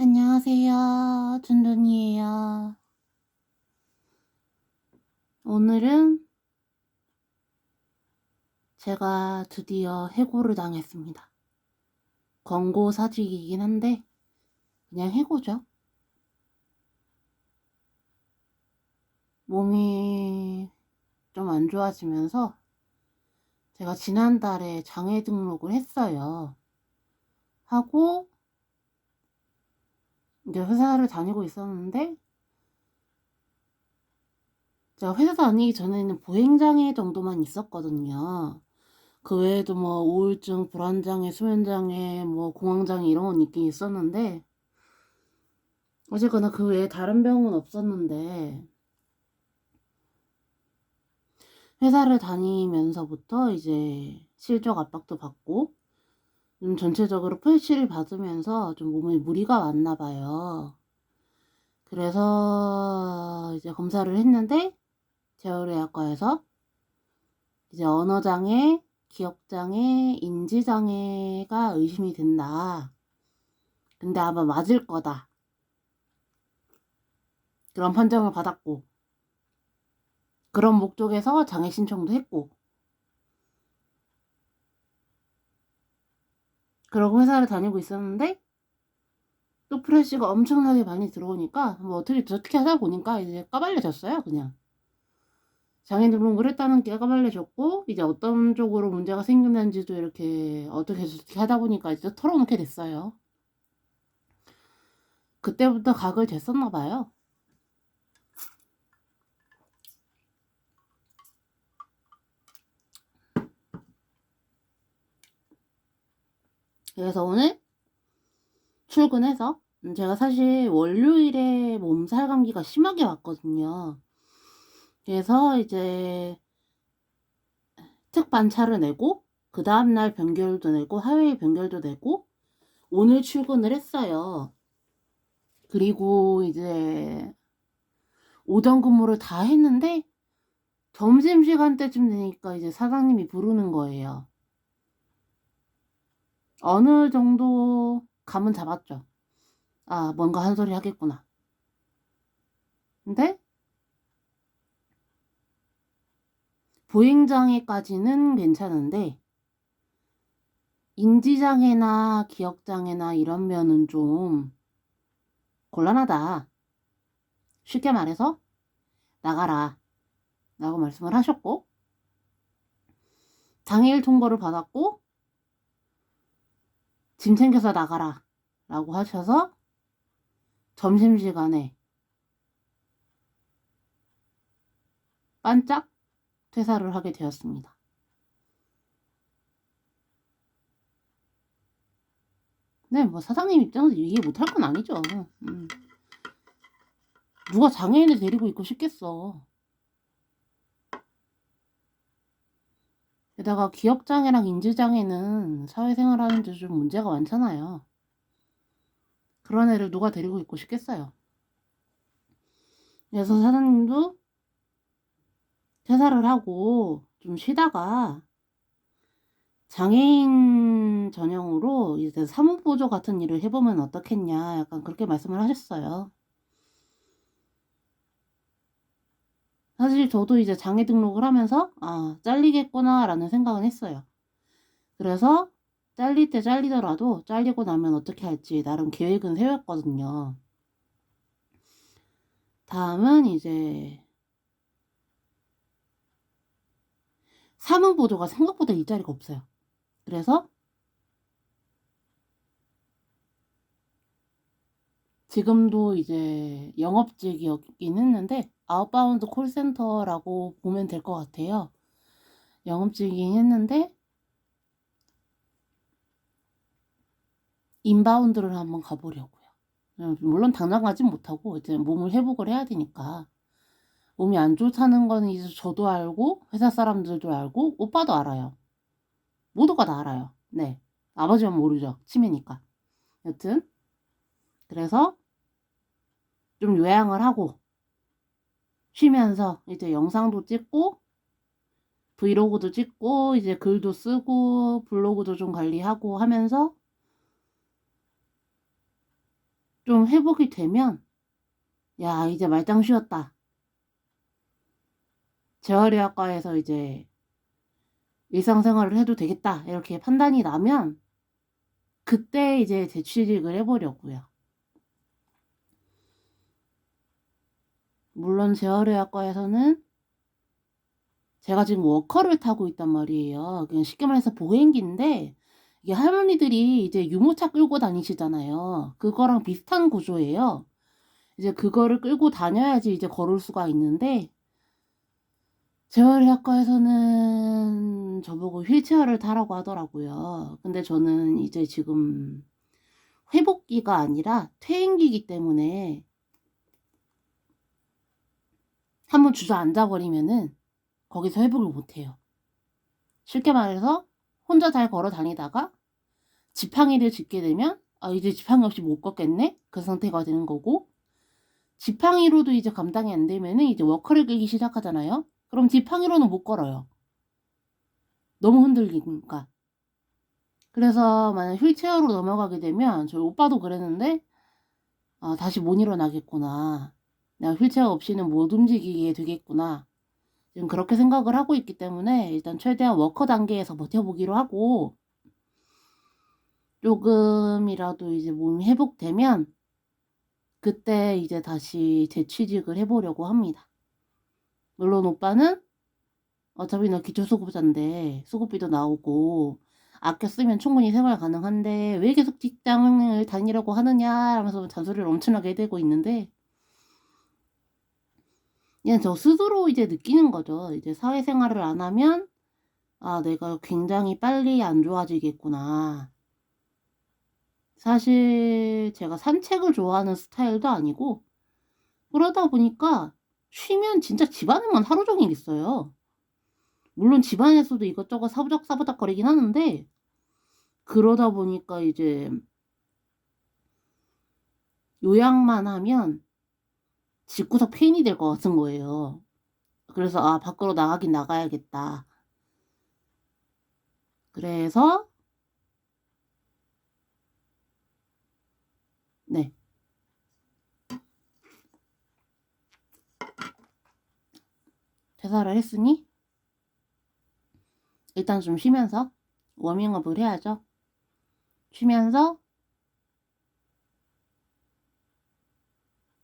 안녕하세요. 둔둔이에요. 오늘은 제가 드디어 해고를 당했습니다. 권고 사직이긴 한데 그냥 해고죠. 몸이 좀 안 좋아지면서 제가 지난달에 장애 등록을 했어요. 하고 이제 회사를 다니고 있었는데, 제가 회사 다니기 전에는 보행장애 정도만 있었거든요. 그 외에도 뭐 우울증, 불안장애, 수면장애, 뭐 공황장애 이런 건 있긴 있었는데, 어쨌거나 그 외에 다른 병은 없었는데, 회사를 다니면서부터 이제 실적 압박도 받고 좀 전체적으로 풀치를 받으면서 좀 몸에 무리가 왔나 봐요. 그래서 이제 검사를 했는데 재활의학과에서 이제 언어장애, 기억장애, 인지장애가 의심이 된다. 근데 아마 맞을 거다. 그런 판정을 받았고, 그런 목적에서 장애 신청도 했고, 그러고 회사를 다니고 있었는데, 또 프레시가 엄청나게 많이 들어오니까 뭐 어떻게 하다 보니까 이제 까발려졌어요. 그냥 장애 등록을 했다는 게 까발려졌고, 이제 어떤 쪽으로 문제가 생겼는지도 이렇게 어떻게 하다 보니까 이제 털어놓게 됐어요. 그때부터 각을 쟀었나 봐요. 그래서 오늘 출근해서, 제가 사실 월요일에 몸살 감기가 심하게 왔거든요. 그래서 이제 특반차를 내고, 그 다음날 변결도 내고, 화요일 변결도 내고, 오늘 출근을 했어요. 그리고 이제 오전 근무를 다 했는데, 점심시간 때쯤 되니까 이제 사장님이 부르는 거예요. 어느 정도 감은 잡았죠. 아, 뭔가 한 소리 하겠구나. 근데 보행장애까지는 괜찮은데, 인지장애나 기억장애나 이런 면은 좀 곤란하다. 쉽게 말해서 나가라 라고 말씀을 하셨고, 당일 통보를 받았고, 짐 챙겨서 나가라 라고 하셔서 점심시간에 반짝 퇴사를 하게 되었습니다. 네, 뭐 사장님 입장에서 이해 못할 건 아니죠. 누가 장애인을 데리고 있고 싶겠어. 게다가 기억장애랑 인지장애는 사회생활하는데 좀 문제가 많잖아요. 그런 애를 누가 데리고 있고 싶겠어요. 그래서 사장님도 퇴사를 하고 좀 쉬다가 장애인 전용으로 이제 사무보조 같은 일을 해보면 어떻겠냐, 약간 그렇게 말씀을 하셨어요. 사실 저도 이제 장애 등록을 하면서 잘리겠구나 라는 생각은 했어요. 그래서 잘릴 때 잘리더라도 잘리고 나면 어떻게 할지 나름 계획은 세웠거든요. 다음은 이제 사무보조가 생각보다 일자리가 없어요. 그래서 지금도 이제 영업직이었긴 했는데, 아웃바운드 콜센터라고 보면 될 것 같아요. 영업직이긴 했는데 인바운드를 한번 가보려고요. 물론 당장 가진 못하고 이제 몸을 회복을 해야 되니까. 몸이 안 좋다는 거는 이제 저도 알고 회사 사람들도 알고 오빠도 알아요. 모두가 다 알아요. 네, 아버지만 모르죠. 치매니까. 여튼 그래서 좀 요양을 하고 쉬면서 이제 영상도 찍고 브이로그도 찍고 이제 글도 쓰고 블로그도 좀 관리하고 하면서 좀 회복이 되면 야 이제 말짱 쉬었다. 재활의학과에서 이제 일상생활을 해도 되겠다 이렇게 판단이 나면 그때 이제 재취직을 해보려고요. 물론 재활의학과에서는 제가 지금 워커를 타고 있단 말이에요. 그냥 쉽게 말해서 보행기인데 이게 할머니들이 이제 유모차 끌고 다니시잖아요. 그거랑 비슷한 구조예요. 이제 그거를 끌고 다녀야지 이제 걸을 수가 있는데 재활의학과에서는 저보고 휠체어를 타라고 하더라고요. 근데 저는 이제 지금 회복기가 아니라 퇴행기이기 때문에 한번 주저앉아버리면은 거기서 회복을 못해요. 쉽게 말해서 혼자 잘 걸어 다니다가 지팡이를 짚게 되면 아 이제 지팡이 없이 못 걷겠네? 그 상태가 되는 거고 지팡이로도 이제 감당이 안 되면은 이제 워커를 끌기 시작하잖아요. 그럼 지팡이로는 못 걸어요. 너무 흔들리니까. 그래서 만약 휠체어로 넘어가게 되면 저희 오빠도 그랬는데 아 다시 못 일어나겠구나. 내가 휠체어 없이는 못 움직이게 되겠구나. 지금 그렇게 생각을 하고 있기 때문에 일단 최대한 워커 단계에서 버텨보기로 하고 조금이라도 이제 몸이 회복되면 그때 이제 다시 재취직을 해보려고 합니다. 물론 오빠는 어차피 너 기초수급자인데 수급비도 나오고 아껴 쓰면 충분히 생활 가능한데 왜 계속 직장을 다니려고 하느냐 하면서 잔소리를 엄청나게 해대고 있는데 그냥 저 스스로 이제 느끼는 거죠. 이제 사회생활을 안 하면 아 내가 굉장히 빨리 안 좋아지겠구나. 사실 제가 산책을 좋아하는 스타일도 아니고 그러다 보니까 쉬면 진짜 집안에만 하루 종일 있어요. 물론 집안에서도 이것저것 사부작사부작 거리긴 하는데 그러다 보니까 이제 요양만 하면 집구석 페인이 될 것 같은 거예요. 그래서 아 밖으로 나가긴 나가야겠다. 그래서 네. 퇴사를 했으니 일단 좀 쉬면서 워밍업을 해야죠. 쉬면서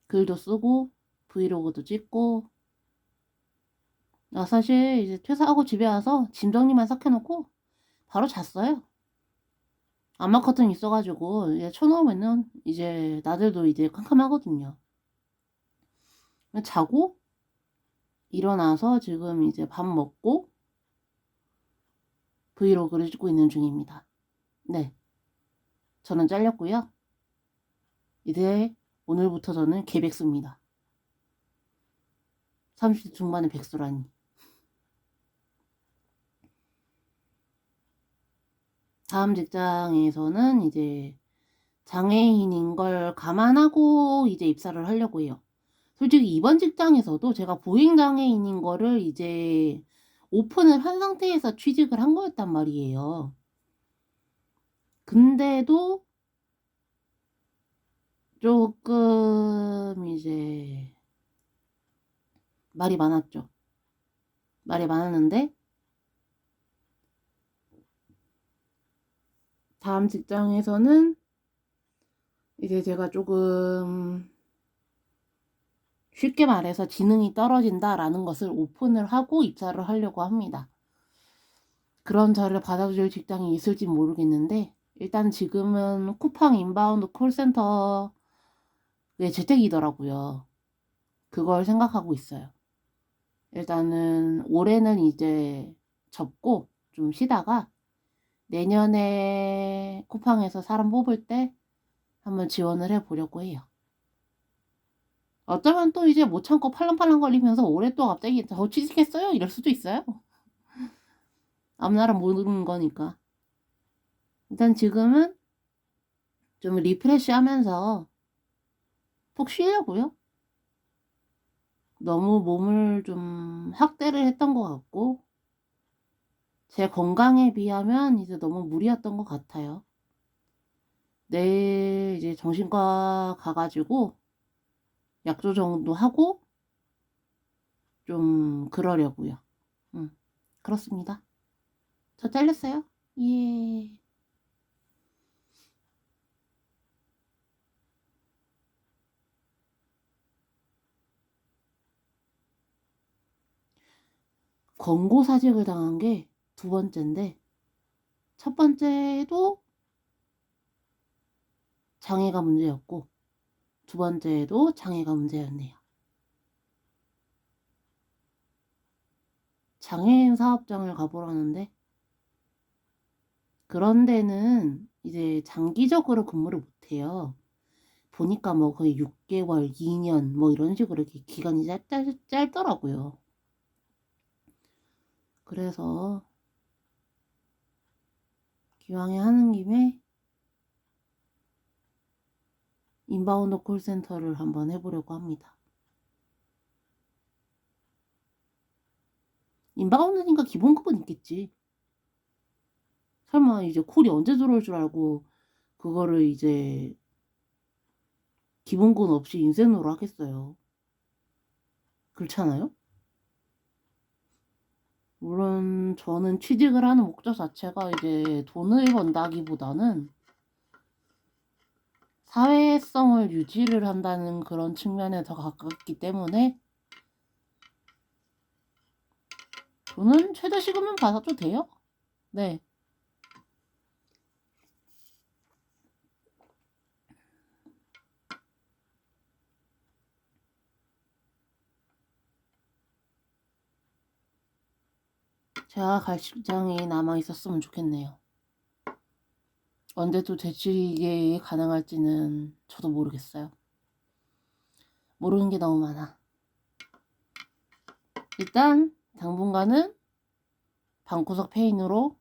글도 쓰고 브이로그도 찍고 사실 이제 퇴사하고 집에 와서 짐 정리만 싹 해놓고 바로 잤어요. 암막 커튼 있어가지고 이제 쳐놓으면은 이제 나들도 이제 캄캄하거든요. 자고 일어나서 지금 이제 밥 먹고 브이로그를 찍고 있는 중입니다. 네. 저는 잘렸고요. 이제 오늘부터 저는 개백수입니다. 30대 중반의 백수라니. 다음 직장에서는 이제 장애인인 걸 감안하고 이제 입사를 하려고 해요. 솔직히 이번 직장에서도 제가 보행장애인인 거를 이제 오픈을 한 상태에서 취직을 한 거였단 말이에요. 근데도 조금 이제 말이 많았죠. 말이 많았는데 다음 직장에서는 이제 제가 조금 쉽게 말해서 지능이 떨어진다라는 것을 오픈을 하고 입사를 하려고 합니다. 그런 저를 받아줄 직장이 있을지 모르겠는데 일단 지금은 쿠팡 인바운드 콜센터의 재택이더라고요. 그걸 생각하고 있어요. 일단은 올해는 이제 접고 좀 쉬다가 내년에 쿠팡에서 사람 뽑을 때 한번 지원을 해보려고 해요. 어쩌면 또 이제 못 참고 팔랑팔랑 거리면서 올해 또 갑자기 저 취직했어요? 이럴 수도 있어요. 앞나라 모르는 거니까. 일단 지금은 좀 리프레시 하면서 푹 쉬려고요. 너무 몸을 좀 학대를 했던 것 같고 제 건강에 비하면 이제 너무 무리였던 것 같아요. 내일 이제 정신과 가가지고 약 조정도 하고 좀 그러려고요. 그렇습니다. 저 잘렸어요. 예. 권고사직을 당한 게 두 번째인데, 첫 번째도 장애가 문제였고 두 번째도 장애가 문제였네요. 장애인 사업장을 가보라는데, 그런 데는 이제 장기적으로 근무를 못해요. 보니까 뭐 거의 6개월, 2년 뭐 이런 식으로 이렇게 기간이 짧더라고요. 그래서 기왕에 하는 김에 인바운드 콜센터를 한번 해보려고 합니다. 인바운드니까 기본급은 있겠지. 설마 이제 콜이 언제 들어올 줄 알고 그거를 이제 기본급 없이 인센으로 하겠어요. 그렇잖아요? 물론 저는 취직을 하는 목적 자체가 이제 돈을 번다기보다는 사회성을 유지를 한다는 그런 측면에 더 가깝기 때문에 저는 최저 시급은 받아도 돼요. 네. 제가 갈 직장이 남아 있었으면 좋겠네요. 언제 또 재취직이 가능할지는 저도 모르겠어요. 모르는 게 너무 많아. 일단 당분간은 방구석 페인으로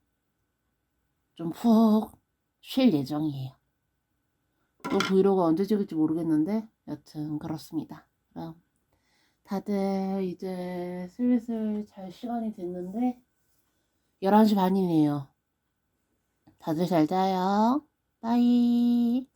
좀 푹 쉴 예정이에요. 또 브이로그 언제 찍을지 모르겠는데 여튼 그렇습니다. 그럼 다들 이제 슬슬 잘 시간이 됐는데 11시 반이네요. 다들 잘 자요. 빠이.